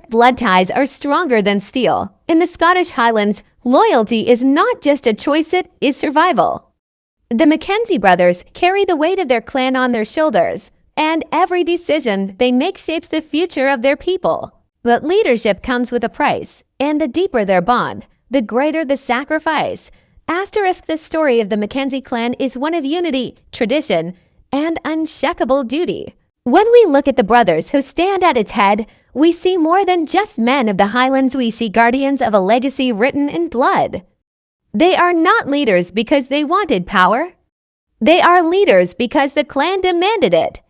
Blood ties are stronger than steel. In the Scottish Highlands, loyalty is not just a choice, it is survival. The MacKenzie brothers carry the weight of their clan on their shoulders, and every decision they make shapes the future of their people. But leadership comes with a price, and the deeper their bond, the greater the sacrifice. The story of the MacKenzie clan is one of unity, tradition, and unshakable duty. When we look at the brothers who stand at its head, we see more than just men of the Highlands. We see guardians of a legacy written in blood. They are not leaders because they wanted power. They are leaders because the clan demanded it.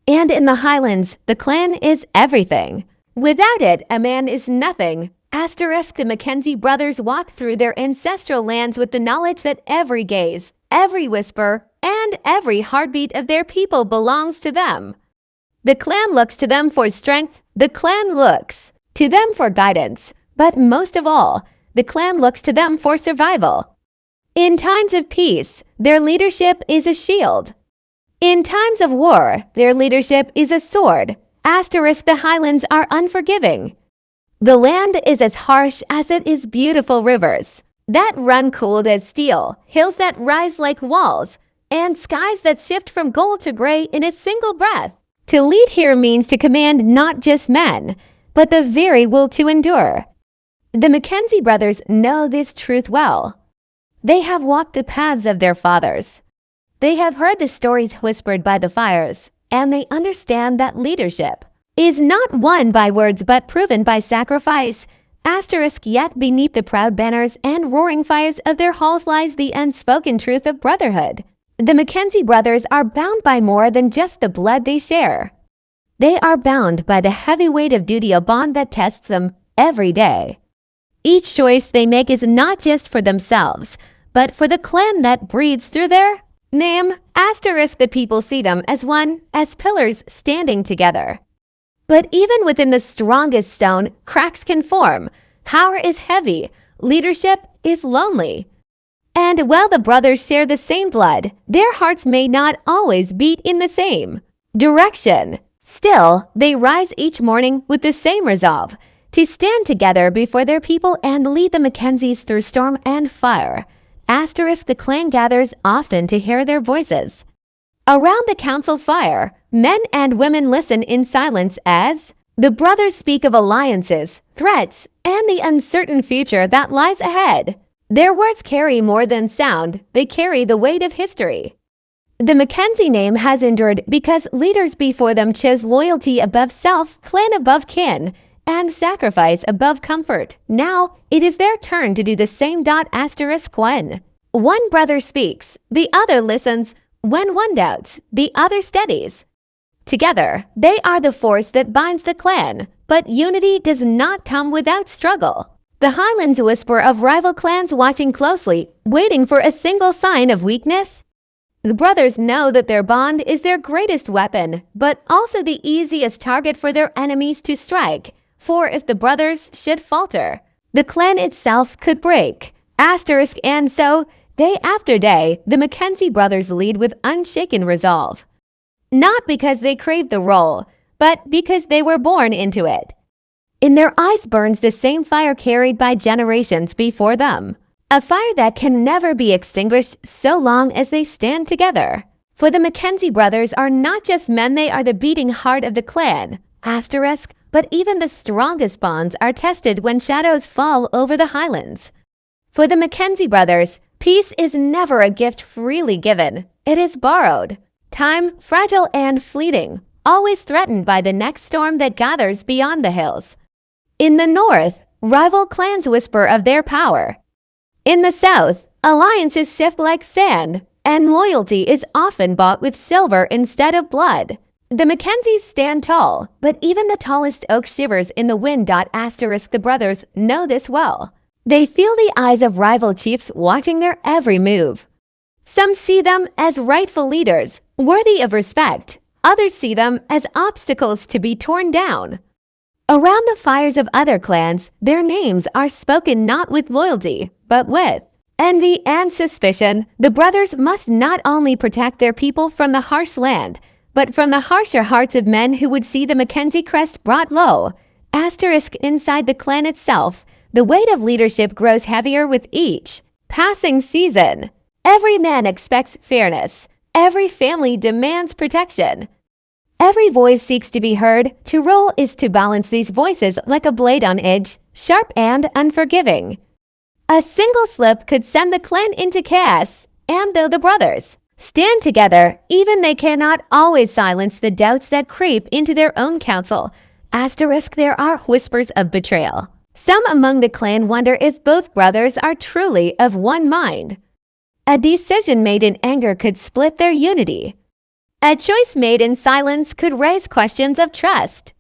And in the Highlands, the clan is everything. Without it, a man is nothing. The MacKenzie brothers walk through their ancestral lands with the knowledge that every gaze, every whisper, and every heartbeat of their people belongs to them. The clan looks to them for strength. The clan looks to them for guidance. But most of all, the clan looks to them for survival. In times of peace, their leadership is a shield. In times of war, their leadership is a sword. The Highlands are unforgiving. The land is as harsh as it is beautiful rivers that run cold as steel, hills that rise like walls, and skies that shift from gold to gray in a single breath. To lead here means to command not just men, but the very will to endure. The MacKenzie brothers know this truth well. They have walked the paths of their fathers. They have heard the stories whispered by the fires, and they understand that leadership is not won by words but proven by sacrifice. Yet beneath the proud banners and roaring fires of their halls lies the unspoken truth of brotherhood. The MacKenzie brothers are bound by more than just the blood they share. They are bound by the heavy weight of duty, a bond that tests them every day. Each choice they make is not just for themselves, but for the clan that breathes through their name. The people see them as one, as pillars standing together. But even within the strongest stone, cracks can form. Power is heavy, leadership is lonely. And while the brothers share the same blood, their hearts may not always beat in the same direction. Still, they rise each morning with the same resolve to stand together before their people and lead the MacKenzies through storm and fire. The clan gathers often to hear their voices. Around the council fire, men and women listen in silence as the brothers speak of alliances, threats, and the uncertain future that lies ahead. Their words carry more than sound, they carry the weight of history. The MacKenzie name has endured because leaders before them chose loyalty above self, clan above kin, and sacrifice above comfort. Now, it is their turn to do the same. When one brother speaks, the other listens. When one doubts, the other steadies. Together, they are the force that binds the clan, but unity does not come without struggle. The Highlands whisper of rival clans watching closely, waiting for a single sign of weakness. The brothers know that their bond is their greatest weapon, but also the easiest target for their enemies to strike. For if the brothers should falter, the clan itself could break. And so, day after day, the MacKenzie brothers lead with unshaken resolve. Not because they craved the role, but because they were born into it. In their eyes burns the same fire carried by generations before them. A fire that can never be extinguished so long as they stand together. For the MacKenzie brothers are not just men, they are the beating heart of the clan. But even the strongest bonds are tested when shadows fall over the Highlands. For the MacKenzie brothers, peace is never a gift freely given. It is borrowed. Time, fragile and fleeting, always threatened by the next storm that gathers beyond the hills. In the north, rival clans whisper of their power. In the south, alliances shift like sand, and loyalty is often bought with silver instead of blood. The MacKenzies stand tall, but even the tallest oak shivers in the wind. The brothers know this well. They feel the eyes of rival chiefs watching their every move. Some see them as rightful leaders, worthy of respect. Others see them as obstacles to be torn down. Around the fires of other clans, their names are spoken not with loyalty, but with envy and suspicion. The brothers must not only protect their people from the harsh land, but from the harsher hearts of men who would see the MacKenzie crest brought low. Asterisk inside the clan itself, the weight of leadership grows heavier with each passing season. Every man expects fairness. Every family demands protection. Every voice seeks to be heard. To rule is to balance these voices like a blade on edge, sharp and unforgiving. A single slip could send the clan into chaos, and though the brothers stand together, even they cannot always silence the doubts that creep into their own council. Asterisk, there are whispers of betrayal. Some among the clan wonder if both brothers are truly of one mind. A decision made in anger could split their unity. A choice made in silence could raise questions of trust.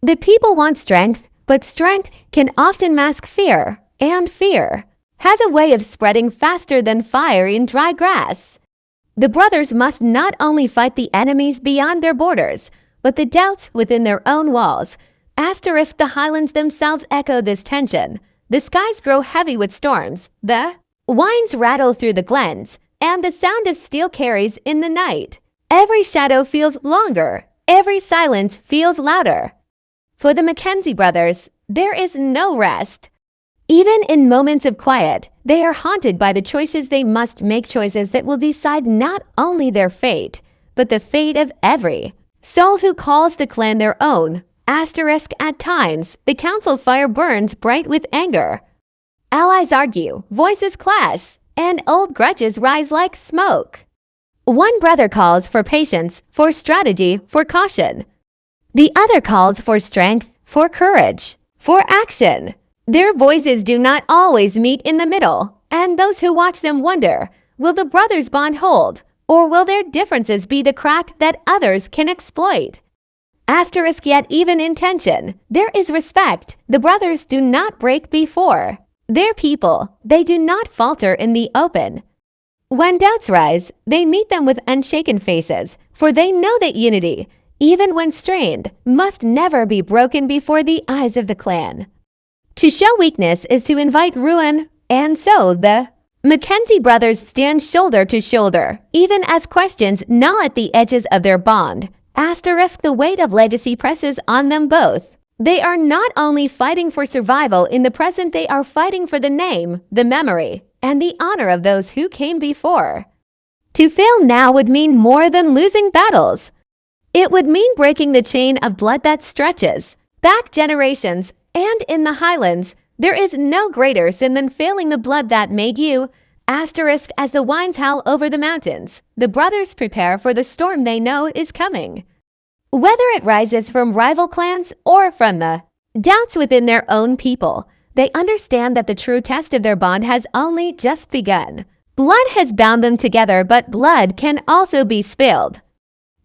The people want strength, but strength can often mask fear, and fear has a way of spreading faster than fire in dry grass. The brothers must not only fight the enemies beyond their borders, but the doubts within their own walls. Asterisk, the Highlands themselves echo this tension. The skies grow heavy with storms. The winds rattle through the glens, and the sound of steel carries in the night. Every shadow feels longer. Every silence feels louder. For the MacKenzie brothers, there is no rest. Even in moments of quiet, they are haunted by the choices they must make, choices that will decide not only their fate, but the fate of every soul who calls the clan their own. Asterisk, at times, the council fire burns bright with anger. Allies argue, voices clash, and old grudges rise like smoke. One brother calls for patience, for strategy, for caution. The other calls for strength, for courage, for action. Their voices do not always meet in the middle, and those who watch them wonder, will the brothers' bond hold, or will their differences be the crack that others can exploit? Asterisk, yet even in tension, there is respect. The brothers do not break before their people. They do not falter in the open. When doubts rise, they meet them with unshaken faces, for they know that unity, even when strained, must never be broken before the eyes of the clan. To show weakness is to invite ruin, and so the MacKenzie brothers stand shoulder to shoulder, even as questions gnaw at the edges of their bond. Asterisk, the weight of legacy presses on them both. They are not only fighting for survival in the present, they are fighting for the name, the memory, and the honor of those who came before. To fail now would mean more than losing battles. It would mean breaking the chain of blood that stretches back generations, and in the Highlands, there is no greater sin than failing the blood that made you. Asterisk, as the winds howl over the mountains, the brothers prepare for the storm they know is coming. Whether it rises from rival clans or from the doubts within their own people, they understand that the true test of their bond has only just begun. Blood has bound them together, but blood can also be spilled.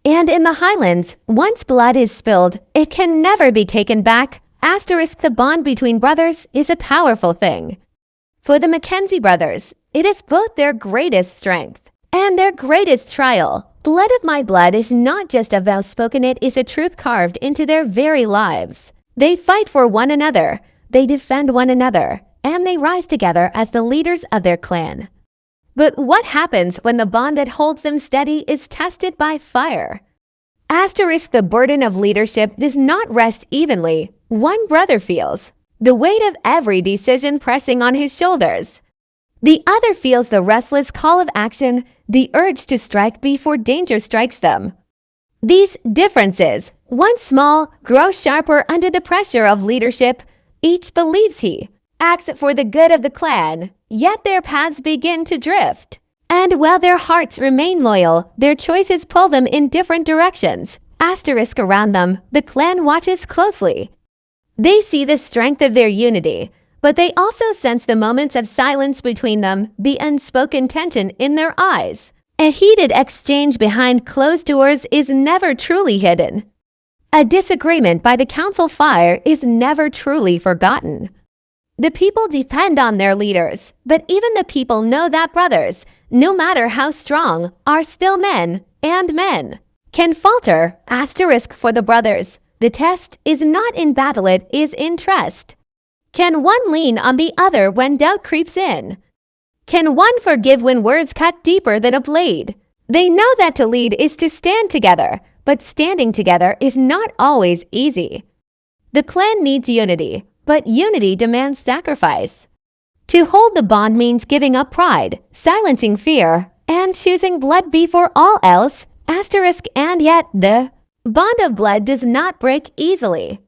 And in the Highlands, once blood is spilled, it can never be taken back. Asterisk, the bond between brothers is a powerful thing. For the MacKenzie brothers, it is both their greatest strength and their greatest trial. Blood of my blood is not just a vow spoken, it is a truth carved into their very lives. They fight for one another, they defend one another, and they rise together as the leaders of their clan. But what happens when the bond that holds them steady is tested by fire? Asterisk, the burden of leadership does not rest evenly. One brother feels the weight of every decision pressing on his shoulders. The other feels the restless call of action, the urge to strike before danger strikes them. These differences, once small, grow sharper under the pressure of leadership. Each believes he acts for the good of the clan, yet their paths begin to drift. And while their hearts remain loyal, their choices pull them in different directions. Asterisk, around them, the clan watches closely. They see the strength of their unity, but they also sense the moments of silence between them, the unspoken tension in their eyes. A heated exchange behind closed doors is never truly hidden. A disagreement by the council fire is never truly forgotten. The people depend on their leaders, but even the people know that brothers, no matter how strong, are still men, and men can falter. Asterisk, for the brothers, the test is not in battle, it is in trust. Can one lean on the other when doubt creeps in? Can one forgive when words cut deeper than a blade? They know that to lead is to stand together, but standing together is not always easy. The clan needs unity, but unity demands sacrifice. To hold the bond means giving up pride, silencing fear, and choosing blood before all else, asterisk, and yet the bond of blood does not break easily.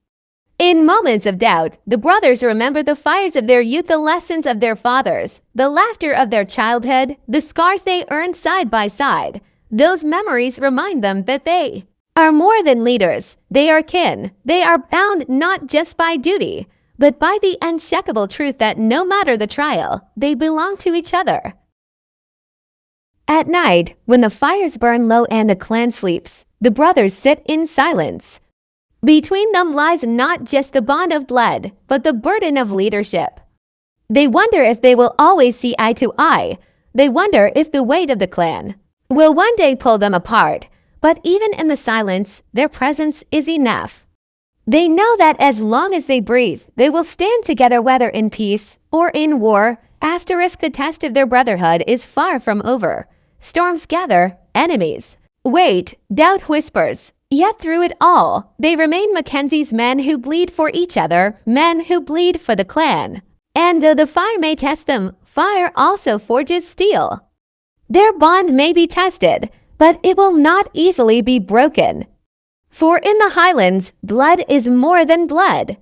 In moments of doubt, the brothers remember the fires of their youth, the lessons of their fathers, the laughter of their childhood, the scars they earned side by side. Those memories remind them that they are more than leaders. They are kin. They are bound not just by duty, but by the unshakable truth that no matter the trial, they belong to each other. At night, when the fires burn low and the clan sleeps, the brothers sit in silence. Between them lies not just the bond of blood, but the burden of leadership. They wonder if they will always see eye to eye. They wonder if the weight of the clan will one day pull them apart. But even in the silence, their presence is enough. They know that as long as they breathe, they will stand together whether in peace or in war. Asterisk, the test of their brotherhood is far from over. Storms gather, enemies wait, doubt whispers. Yet through it all, they remain MacKenzies, men who bleed for each other, men who bleed for the clan. And though the fire may test them, fire also forges steel. Their bond may be tested, but it will not easily be broken. For in the Highlands, blood is more than blood.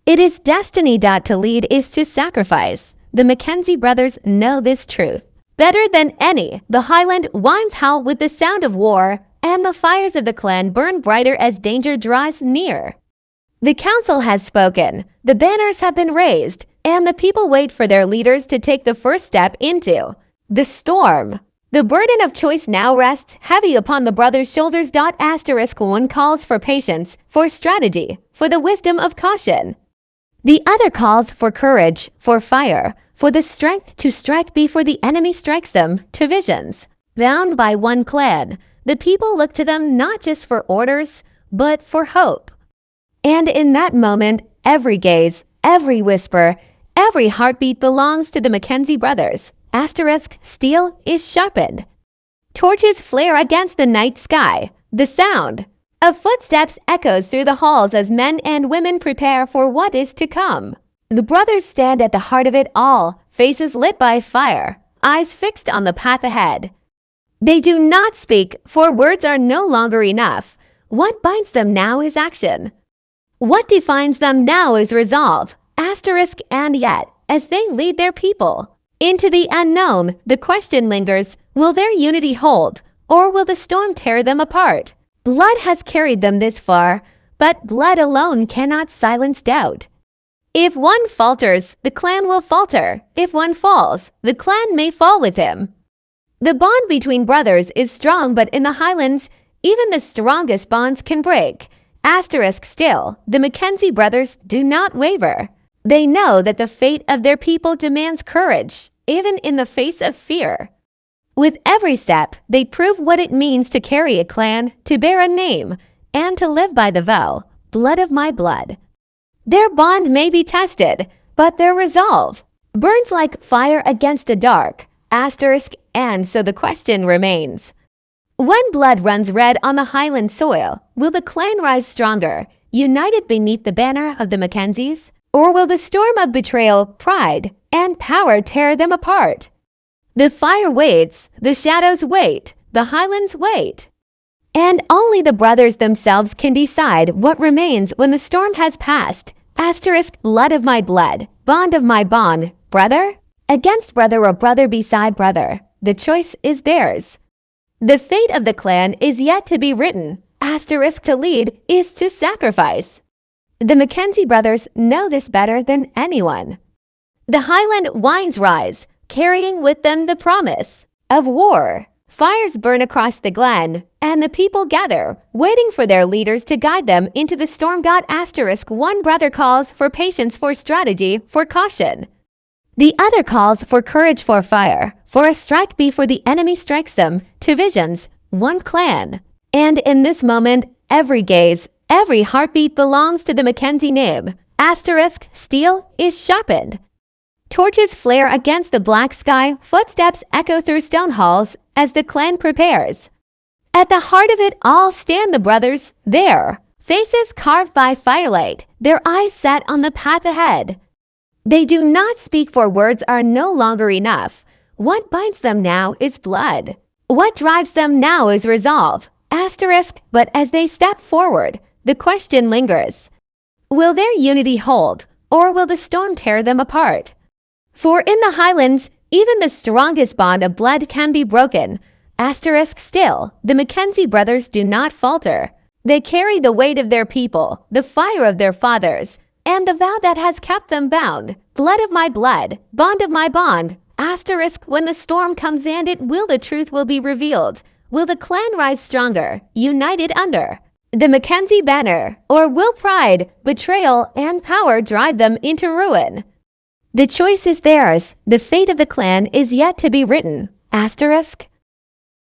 It is destiny. To lead is to sacrifice. The MacKenzie brothers know this truth. Better than any, the Highland winds howl with the sound of war, and the fires of the clan burn brighter as danger draws near. The council has spoken, the banners have been raised, and the people wait for their leaders to take the first step into the storm. The burden of choice now rests heavy upon the brothers' shoulders. Asterisk, one calls for patience, for strategy, for the wisdom of caution. The other calls for courage, for fire, for the strength to strike before the enemy strikes them, to visions. Bound by one clan, the people look to them not just for orders, but for hope. And in that moment, every gaze, every whisper, every heartbeat belongs to the MacKenzie brothers. Asterisk, steel is sharpened. Torches flare against the night sky. The sound of footsteps echoes through the halls as men and women prepare for what is to come. The brothers stand at the heart of it all, faces lit by fire, eyes fixed on the path ahead. They do not speak, for words are no longer enough. What binds them now is action. What defines them now is resolve. Asterisk, and yet, as they lead their people into the unknown, the question lingers, will their unity hold, or will the storm tear them apart? Blood has carried them this far, but blood alone cannot silence doubt. If one falters, the clan will falter. If one falls, the clan may fall with him. The bond between brothers is strong, but in the Highlands, even the strongest bonds can break. Asterisk, still, the MacKenzie brothers do not waver. They know that the fate of their people demands courage, even in the face of fear. With every step, they prove what it means to carry a clan, to bear a name, and to live by the vow, blood of my blood. Their bond may be tested, but their resolve burns like fire against the dark. Asterisk, and so the question remains. When blood runs red on the Highland soil, will the clan rise stronger, united beneath the banner of the MacKenzies? Or will the storm of betrayal, pride, and power tear them apart? The fire waits, the shadows wait, the Highlands wait. And only the brothers themselves can decide what remains when the storm has passed. Asterisk, blood of my blood, bond of my bond, brother against brother or brother beside brother. The choice is theirs. The fate of the clan is yet to be written. Asterisk, to lead is to sacrifice. The MacKenzie brothers know this better than anyone. The Highland winds rise, carrying with them the promise of war. Fires burn across the glen, and the people gather, waiting for their leaders to guide them into the storm. Asterisk, one brother calls for patience, for strategy, for caution. The other calls for courage, for fire, for a strike before the enemy strikes them, to visions, one clan. And in this moment, every gaze, every heartbeat belongs to the MacKenzie name. Asterisk, steel is sharpened. Torches flare against the black sky, footsteps echo through stone halls as the clan prepares. At the heart of it all stand the brothers, there, Faces carved by firelight, their eyes set on the path ahead. They do not speak, for words are no longer enough. What binds them now is blood. What drives them now is resolve. Asterisk, but as they step forward, the question lingers. Will their unity hold, or will the storm tear them apart? For in the Highlands, even the strongest bond of blood can be broken. Asterisk still, the MacKenzie brothers do not falter. They carry the weight of their people, the fire of their fathers, and the vow that has kept them bound. Blood of my blood, bond of my bond. Asterisk, when the storm comes and the truth will be revealed. Will the clan rise stronger, united under the MacKenzie banner, or will pride, betrayal, and power drive them into ruin? The choice is theirs. The fate of the clan is yet to be written. Asterisk.